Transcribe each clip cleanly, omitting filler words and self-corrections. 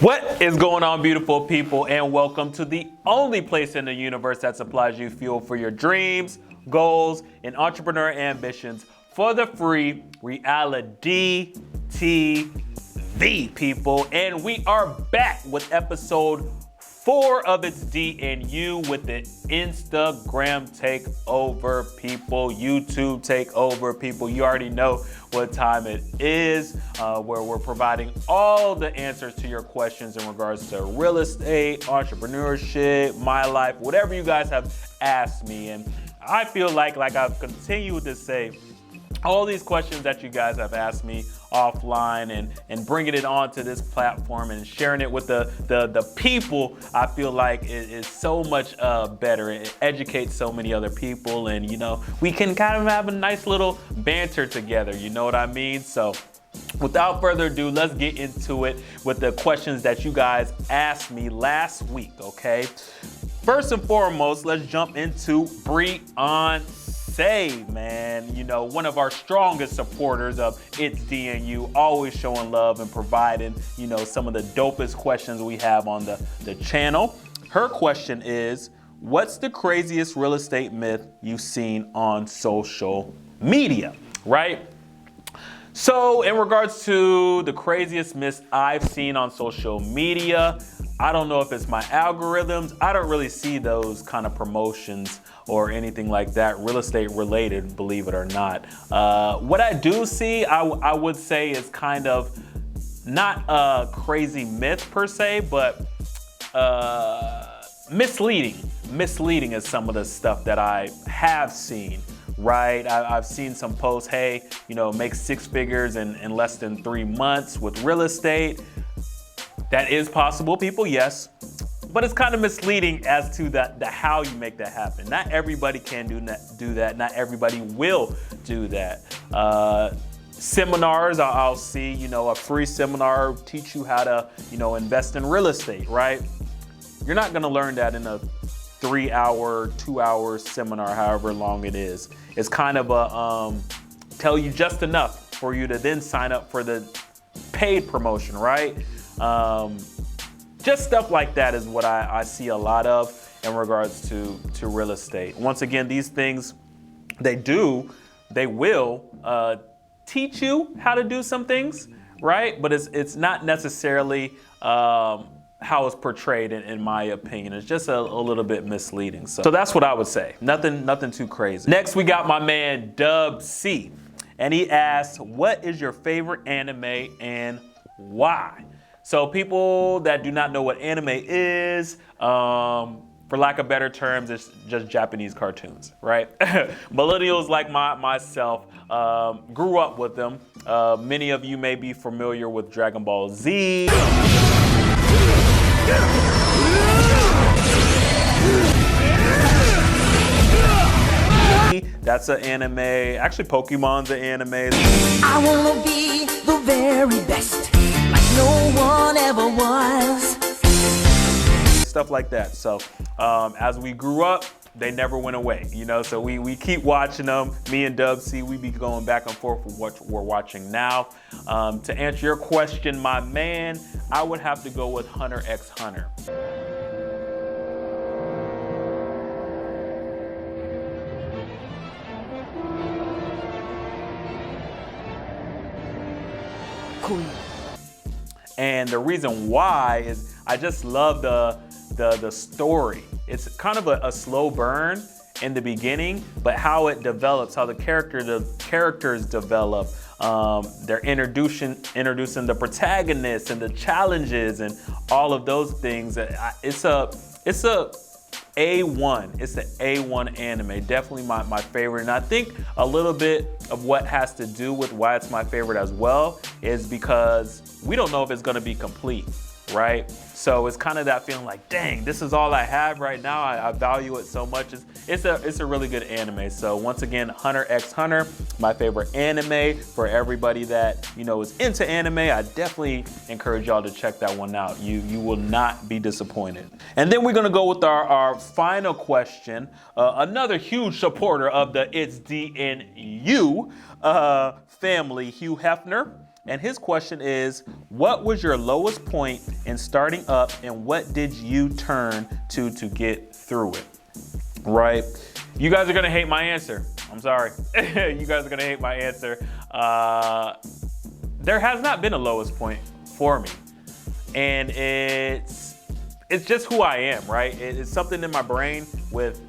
What is going on, beautiful people, and welcome to the only place in the universe that supplies you fuel for your dreams, goals, and entrepreneur ambitions for the free reality TV, people. And we are back with episode 4 of It's D and You with the Instagram takeover, people, YouTube takeover, people. You already know what time it is, where we're providing all the answers to your questions in regards to real estate, entrepreneurship, my life, whatever you guys have asked me. And I feel like I've continued to say, all these questions that you guys have asked me offline and bringing it onto this platform and sharing it with the people, I feel like it is so much better. It educates so many other people, and you know, we can kind of have a nice little banter together, you know what I mean? So without further ado, let's get into it with the questions that you guys asked me last week, okay? First and foremost, let's jump into Diante, man. You know, one of our strongest supporters of It's D and You, always showing love and providing, you know, some of the dopest questions we have on the channel. Her question is, what's the craziest real estate myth you've seen on social media, right? So in regards to the craziest myths I've seen on social media, I don't know if it's my algorithms. I don't really see those kind of promotions or anything like that, real estate related, believe it or not. What I do see, I would say is kind of not a crazy myth per se, but misleading. Misleading is some of the stuff that I have seen, right? I've seen some posts, hey, you know, make 6 figures in less than 3 months with real estate. That is possible, people, yes. But it's kind of misleading as to the how you make that happen. Not everybody can do that. Not everybody will do that. Seminars, I'll see, you know, a free seminar teach you how to, you know, invest in real estate, right? You're not gonna learn that in a 3-hour, 2-hour seminar, however long it is. It's kind of a tell you just enough for you to then sign up for the paid promotion, right? Just stuff like that is what I see a lot of in regards to real estate. Once again, these things, they will teach you how to do some things, right? But it's not necessarily how it's portrayed in my opinion. It's just a little bit misleading. So that's what I would say. Nothing too crazy. Next, we got my man Dub C, and he asked, what is your favorite anime and why? So people that do not know what anime is, for lack of better terms, it's just Japanese cartoons, right? Millennials like myself grew up with them. Many of you may be familiar with Dragon Ball Z. That's an anime. Actually, Pokemon's an anime. I wanna be the very best, like no one ever was. Stuff like that. So as we grew up, they never went away, you know, so we keep watching them. Me and Dub C, we be going back and forth with what we're watching now. To answer your question, my man, I would have to go with Hunter x Hunter. Cool. And the reason why is I just love the story. It's kind of a slow burn in the beginning, but how it develops, how the characters develop. They're introducing the protagonists and the challenges and all of those things. It's a A1. It's an A1 anime. Definitely my favorite. And I think a little bit of what has to do with why it's my favorite as well is because we don't know if it's gonna be complete, right? So it's kind of that feeling like, dang, this is all I have right now. I value it so much. It's a really good anime. So once again, Hunter x Hunter, my favorite anime. For everybody that, you know, is into anime, I definitely encourage y'all to check that one out. You will not be disappointed. And then we're gonna go with our final question. Another huge supporter of the It's D and You family, Hugh Hefner. And his question is, what was your lowest point in starting up and what did you turn to get through it? Right? You guys are gonna hate my answer. I'm sorry. You guys are gonna hate my answer. There has not been a lowest point for me. And it's just who I am, right? It's something in my brain with,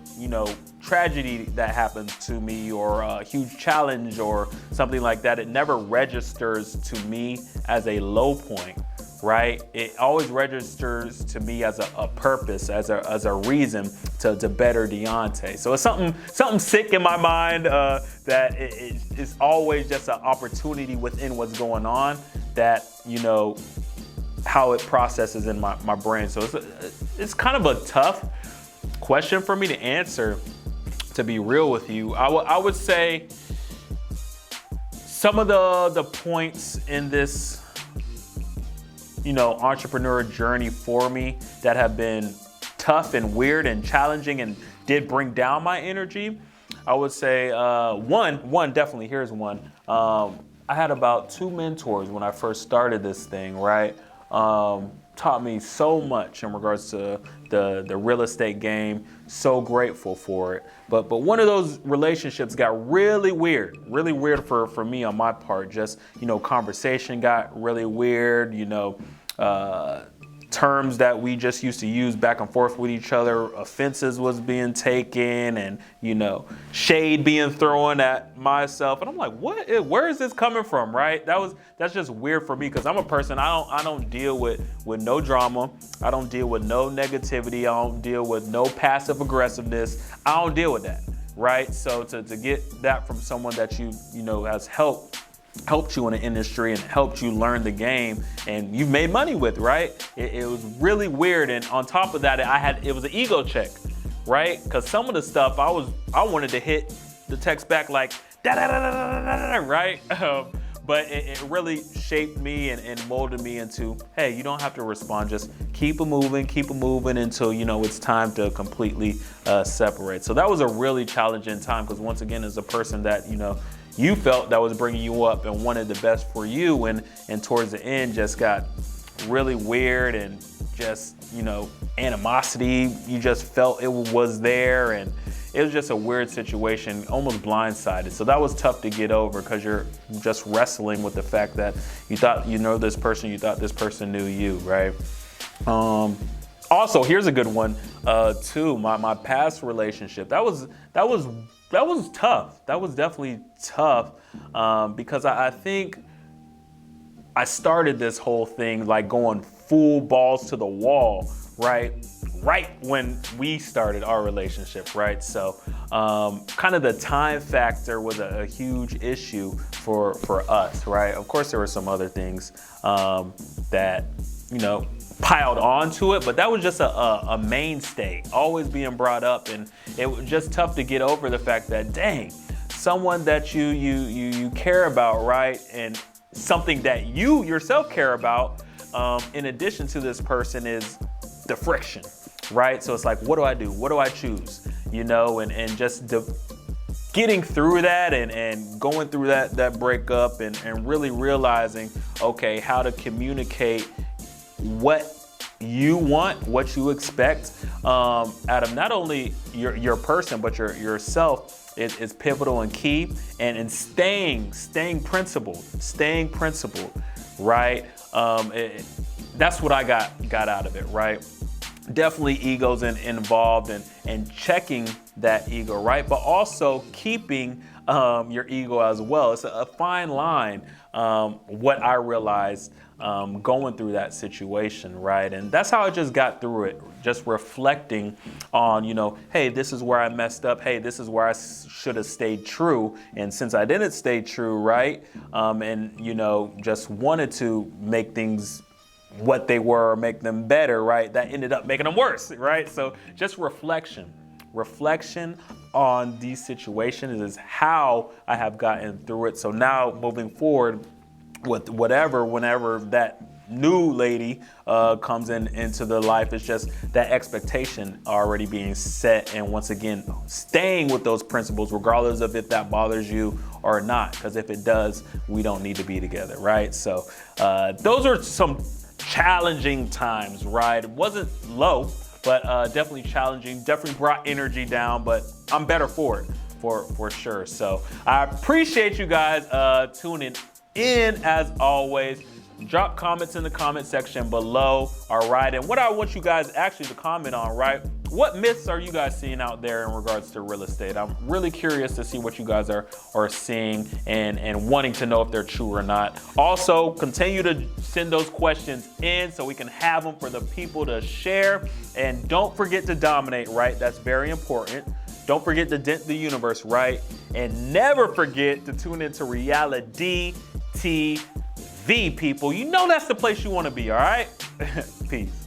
tragedy that happens to me or a huge challenge or something like that. It never registers to me as a low point, right? It always registers to me as a purpose, as a reason to better Diante. So it's something sick in my mind that it's always just an opportunity within what's going on that, how it processes in my brain. So it's kind of a tough question for me to answer, to be real with you. I would say some of the points in this, entrepreneur journey for me that have been tough and weird and challenging and did bring down my energy. I would say one definitely, here's one. I had about 2 mentors when I first started this thing, right? Taught me so much in regards to the real estate game. So grateful for it. But one of those relationships got really weird for me on my part. Just, conversation got really weird, terms that we just used to use back and forth with each other, offenses was being taken and, shade being thrown at myself. And I'm like, where is this coming from, right? That's just weird for me because I'm a person, I don't deal with no drama. I don't deal with no negativity. I don't deal with no passive aggressiveness. I don't deal with that, right? So to get that from someone that has helped you in the industry and helped you learn the game and you've made money with, right? It was really weird. And on top of that, it was an ego check, right? Because some of the stuff I wanted to hit the text back like da da da da da da, right? But it really shaped me and molded me into, hey, you don't have to respond. Just keep it moving until, it's time to completely separate. So that was a really challenging time because once again, as a person that, you felt that was bringing you up and wanted the best for you and towards the end just got really weird and just, animosity. You just felt it was there and it was just a weird situation, almost blindsided. So that was tough to get over because you're just wrestling with the fact that you thought this person, you thought this person knew you, right? Also, here's a good one too. My past relationship, that was tough. That was definitely tough because I think I started this whole thing like going full balls to the wall, right when we started our relationship, right? So kind of the time factor was a huge issue for us, right? Of course, there were some other things that, piled onto it, but that was just a mainstay, always being brought up. And it was just tough to get over the fact that, dang, someone that you care about, right? And something that you yourself care about, in addition to this person, is the friction, right? So it's like, what do I do? What do I choose? And just getting through that and going through that breakup and really realizing, okay, how to communicate what you want, what you expect out of not only your person, but yourself is pivotal and key. And staying principled, right? That's what I got out of it, right? Definitely egos involved and checking that ego, right? But also keeping your ego as well. It's a fine line, what I realized going through that situation, right? And that's how I just got through it, just reflecting on, hey, this is where I messed up. Hey, this is where I should have stayed true. And since I didn't stay true, right? And, just wanted to make things what they were, make them better, right? That ended up making them worse, right? So just reflection on these situations is how I have gotten through it. So now moving forward with whenever that new lady comes into the life, it's just that expectation already being set. And once again, staying with those principles, regardless of if that bothers you or not, because if it does, we don't need to be together, right? So those are some challenging times, right? It wasn't low, but definitely challenging, definitely brought energy down, but I'm better for it, for sure. So I appreciate you guys tuning in as always. Drop comments in the comment section below, all right? And what I want you guys actually to comment on, right? What myths are you guys seeing out there in regards to real estate? I'm really curious to see what you guys are seeing and wanting to know if they're true or not. Also, continue to send those questions in so we can have them for the people to share. And don't forget to dominate, right? That's very important. Don't forget to dent the universe, right? And never forget to tune into Reality TV, people. You know that's the place you want to be, all right? Peace.